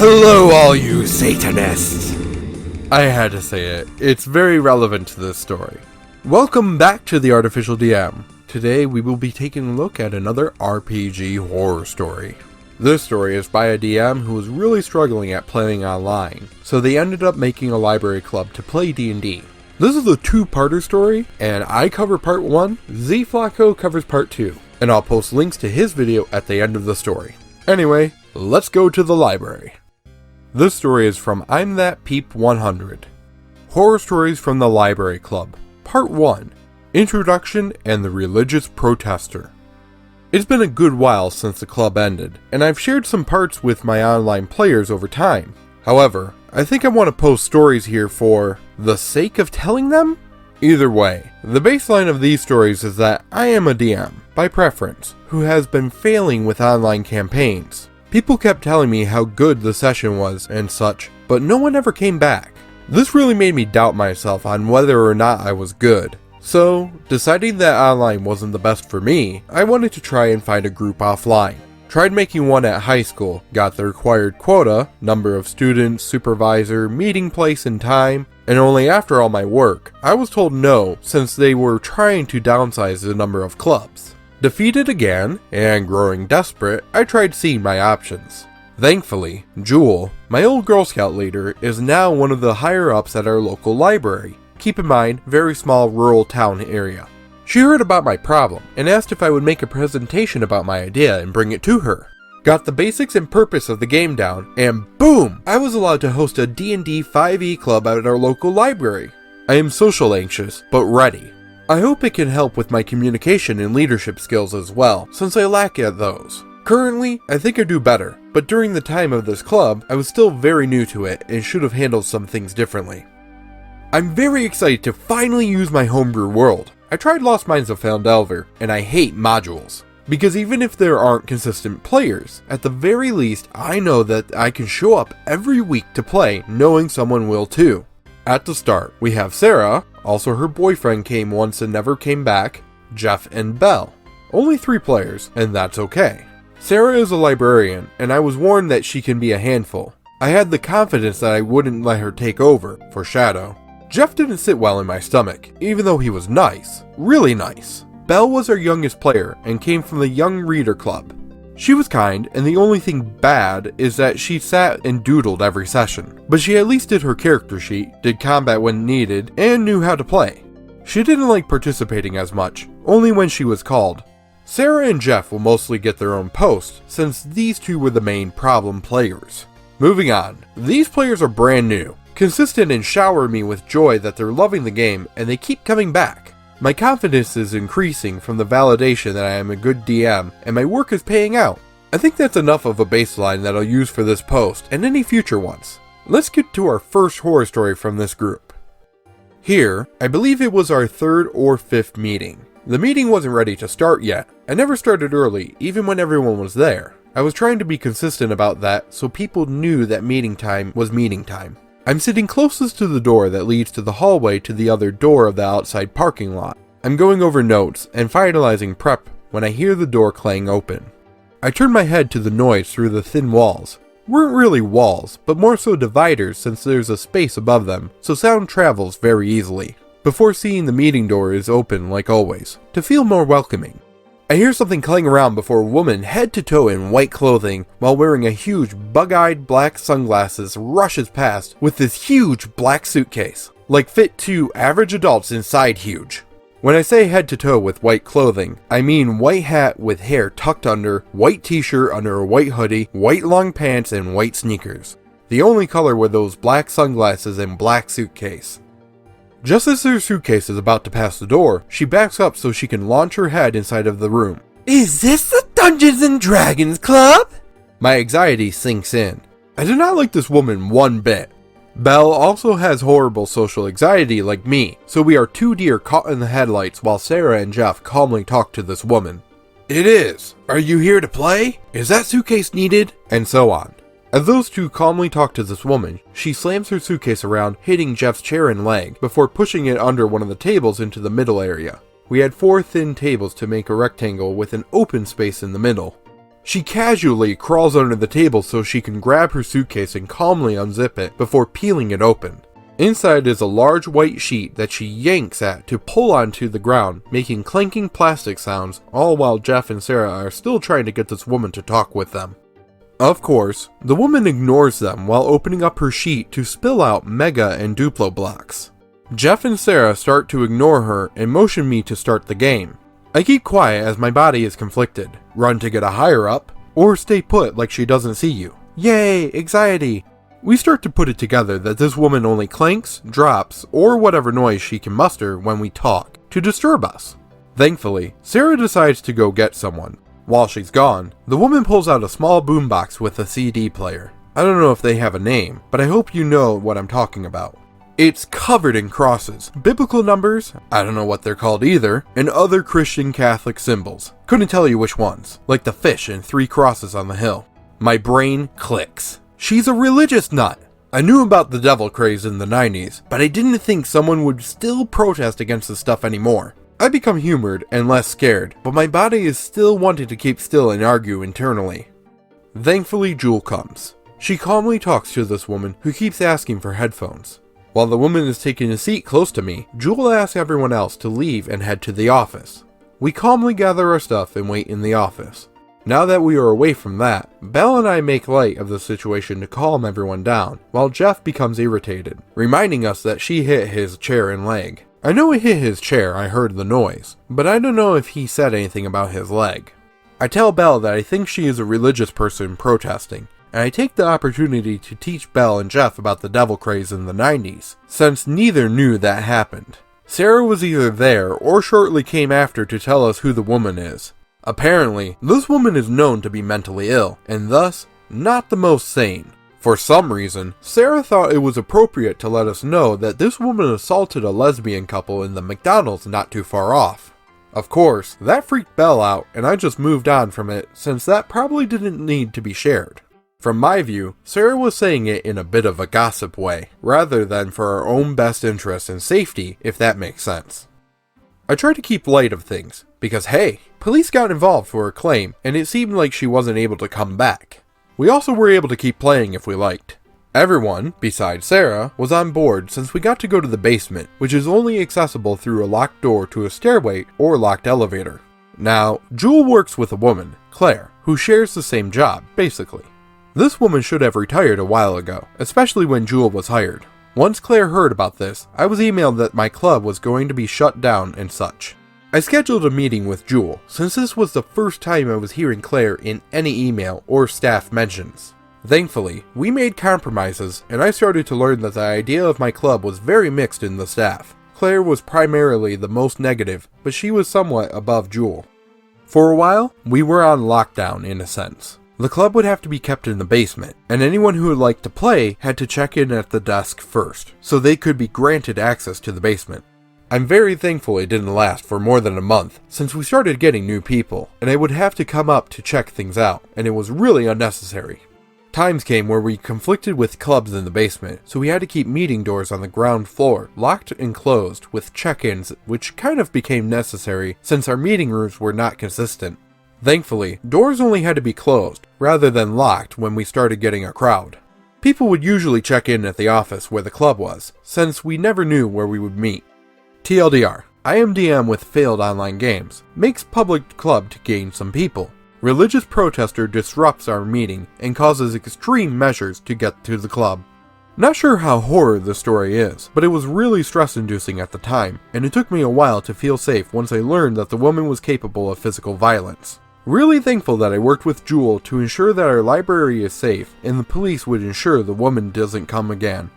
Hello, all you Satanists! I had to say it. It's very relevant to this story. Welcome back to the Artificial DM. Today we will be taking a look at another RPG horror story. This story is by a DM who was really struggling at playing online, so they ended up making a library club to play D&D. This is a two-parter story, and I cover part 1, Z Flacco covers part 2, and I'll post links to his video at the end of the story. Anyway, let's go to the library. This story is from I'm That Peep 100. Horror Stories from the Library Club, Part 1, Introduction and the Religious Protester. It's been a good while since the club ended, and I've shared some parts with my online players over time. However, I think I want to post stories here for the sake of telling them? Either way, the baseline of these stories is that I am a DM, by preference, who has been failing with online campaigns. People kept telling me how good the session was and such, but no one ever came back. This really made me doubt myself on whether or not I was good. So, deciding that online wasn't the best for me, I wanted to try and find a group offline. Tried making one at high school, got the required quota, number of students, supervisor, meeting place and time, and only after all my work, I was told no since they were trying to downsize the number of clubs. Defeated again, and growing desperate, I tried seeing my options. Thankfully, Jewel, my old Girl Scout leader, is now one of the higher-ups at our local library. Keep in mind, very small rural town area. She heard about my problem, and asked if I would make a presentation about my idea and bring it to her. Got the basics and purpose of the game down, and boom! I was allowed to host a D&D 5e club at our local library. I am social anxious, but ready. I hope it can help with my communication and leadership skills as well, since I lack at those. Currently, I think I do better, but during the time of this club, I was still very new to it and should have handled some things differently. I'm very excited to finally use my homebrew world. I tried Lost Mines of Phandelver, and I hate modules. Because even if there aren't consistent players, at the very least I know that I can show up every week to play knowing someone will too. At the start, we have Sarah, also her boyfriend came once and never came back, Jeff and Belle. Only 3 players, and that's okay. Sarah is a librarian, and I was warned that she can be a handful. I had the confidence that I wouldn't let her take over, for Shadow. Jeff didn't sit well in my stomach, even though he was nice, really nice. Belle was our youngest player, and came from the Young Reader Club. She was kind, and the only thing bad is that she sat and doodled every session. But she at least did her character sheet, did combat when needed, and knew how to play. She didn't like participating as much, only when she was called. Sarah and Jeff will mostly get their own post, since these two were the main problem players. Moving on, these players are brand new, consistent and shower me with joy that they're loving the game and they keep coming back. My confidence is increasing from the validation that I am a good DM and my work is paying out. I think that's enough of a baseline that I'll use for this post and any future ones. Let's get to our first horror story from this group. Here, I believe it was our 3rd or 5th meeting. The meeting wasn't ready to start yet. I never started early, even when everyone was there. I was trying to be consistent about that so people knew that meeting time was meeting time. I'm sitting closest to the door that leads to the hallway to the other door of the outside parking lot. I'm going over notes and finalizing prep when I hear the door clang open. I turn my head to the noise through the thin walls. Weren't really walls, but more so dividers since there's a space above them, so sound travels very easily. Before seeing the meeting door is open like always, to feel more welcoming. I hear something clang around before a woman head to toe in white clothing while wearing a huge bug-eyed black sunglasses rushes past with this huge black suitcase, like fit 2 average adults inside huge. When I say head to toe with white clothing, I mean white hat with hair tucked under, white t-shirt under a white hoodie, white long pants and white sneakers. The only color were those black sunglasses and black suitcase. Just as her suitcase is about to pass the door, she backs up so she can launch her head inside of the room. Is this the Dungeons and Dragons Club? My anxiety sinks in. I do not like this woman one bit. Belle also has horrible social anxiety like me, so we are 2 deer caught in the headlights while Sarah and Jeff calmly talk to this woman. It is. Are you here to play? Is that suitcase needed? And so on. As those two calmly talk to this woman, she slams her suitcase around, hitting Jeff's chair and leg, before pushing it under one of the tables into the middle area. We had 4 thin tables to make a rectangle with an open space in the middle. She casually crawls under the table so she can grab her suitcase and calmly unzip it before peeling it open. Inside is a large white sheet that she yanks at to pull onto the ground, making clanking plastic sounds, all while Jeff and Sarah are still trying to get this woman to talk with them. Of course, the woman ignores them while opening up her sheet to spill out Mega and Duplo blocks. Jeff and Sarah start to ignore her and motion me to start the game. I keep quiet as my body is conflicted. Run to get a higher up, or stay put like she doesn't see you. Yay, anxiety! We start to put it together that this woman only clanks, drops, or whatever noise she can muster when we talk, to disturb us. Thankfully, Sarah decides to go get someone. While she's gone, the woman pulls out a small boombox with a CD player. I don't know if they have a name, but I hope you know what I'm talking about. It's covered in crosses, biblical numbers, I don't know what they're called either, and other Christian Catholic symbols. Couldn't tell you which ones, like the fish and 3 crosses on the hill. My brain clicks. She's a religious nut. I knew about the devil craze in the 90s, but I didn't think someone would still protest against this stuff anymore. I become humored and less scared, but my body is still wanting to keep still and argue internally. Thankfully, Jewel comes. She calmly talks to this woman who keeps asking for headphones. While the woman is taking a seat close to me, Jewel asks everyone else to leave and head to the office. We calmly gather our stuff and wait in the office. Now that we are away from that, Belle and I make light of the situation to calm everyone down, while Jeff becomes irritated, reminding us that she hit his chair and leg. I know he hit his chair, I heard the noise, but I don't know if he said anything about his leg. I tell Belle that I think she is a religious person protesting, and I take the opportunity to teach Belle and Jeff about the devil craze in the 90s, since neither knew that happened. Sarah was either there or shortly came after to tell us who the woman is. Apparently, this woman is known to be mentally ill, and thus, not the most sane. For some reason, Sarah thought it was appropriate to let us know that this woman assaulted a lesbian couple in the McDonald's not too far off. Of course, that freaked Belle out, and I just moved on from it since that probably didn't need to be shared. From my view, Sarah was saying it in a bit of a gossip way, rather than for our own best interest and safety, if that makes sense. I try to keep light of things, because hey, police got involved for a claim, and it seemed like she wasn't able to come back. We also were able to keep playing if we liked. Everyone, besides Sarah, was on board since we got to go to the basement, which is only accessible through a locked door to a stairway or locked elevator. Now, Jewel works with a woman, Claire, who shares the same job, basically. This woman should have retired a while ago, especially when Jewel was hired. Once Claire heard about this, I was emailed that my club was going to be shut down and such. I scheduled a meeting with Jewel, since this was the first time I was hearing Claire in any email or staff mentions. Thankfully, we made compromises, and I started to learn that the idea of my club was very mixed in the staff. Claire was primarily the most negative, but she was somewhat above Jewel. For a while, we were on lockdown in a sense. The club would have to be kept in the basement, and anyone who would like to play had to check in at the desk first, so they could be granted access to the basement. I'm very thankful it didn't last for more than a month, since we started getting new people, and I would have to come up to check things out, and it was really unnecessary. Times came where we conflicted with clubs in the basement, so we had to keep meeting doors on the ground floor locked and closed with check-ins, which kind of became necessary since our meeting rooms were not consistent. Thankfully, doors only had to be closed, rather than locked when we started getting a crowd. People would usually check in at the office where the club was, since we never knew where we would meet. TLDR, IMDM with failed online games, makes public club to gain some people. Religious protester disrupts our meeting and causes extreme measures to get to the club. Not sure how horror the story is, but it was really stress-inducing at the time, and it took me a while to feel safe once I learned that the woman was capable of physical violence. Really thankful that I worked with Jewel to ensure that our library is safe, and the police would ensure the woman doesn't come again.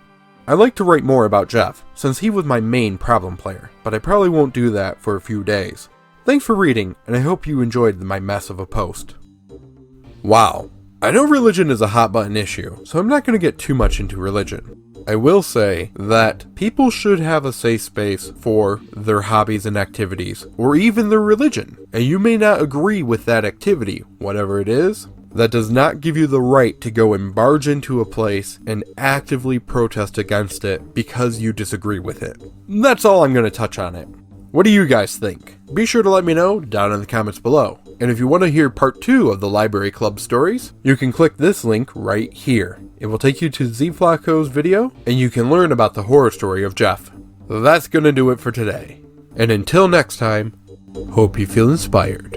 I'd like to write more about Jeff, since he was my main problem player, but I probably won't do that for a few days. Thanks for reading, and I hope you enjoyed my mess of a post. Wow. I know religion is a hot button issue, so I'm not going to get too much into religion. I will say that people should have a safe space for their hobbies and activities, or even their religion. And you may not agree with that activity, whatever it is. That does not give you the right to go and barge into a place and actively protest against it because you disagree with it. That's all I'm going to touch on it. What do you guys think? Be sure to let me know down in the comments below. And if you want to hear part 2 of the Library Club stories, you can click this link right here. It will take you to Z Flacco's video, and you can learn about the horror story of Jeff. That's gonna do it for today. And until next time, hope you feel inspired.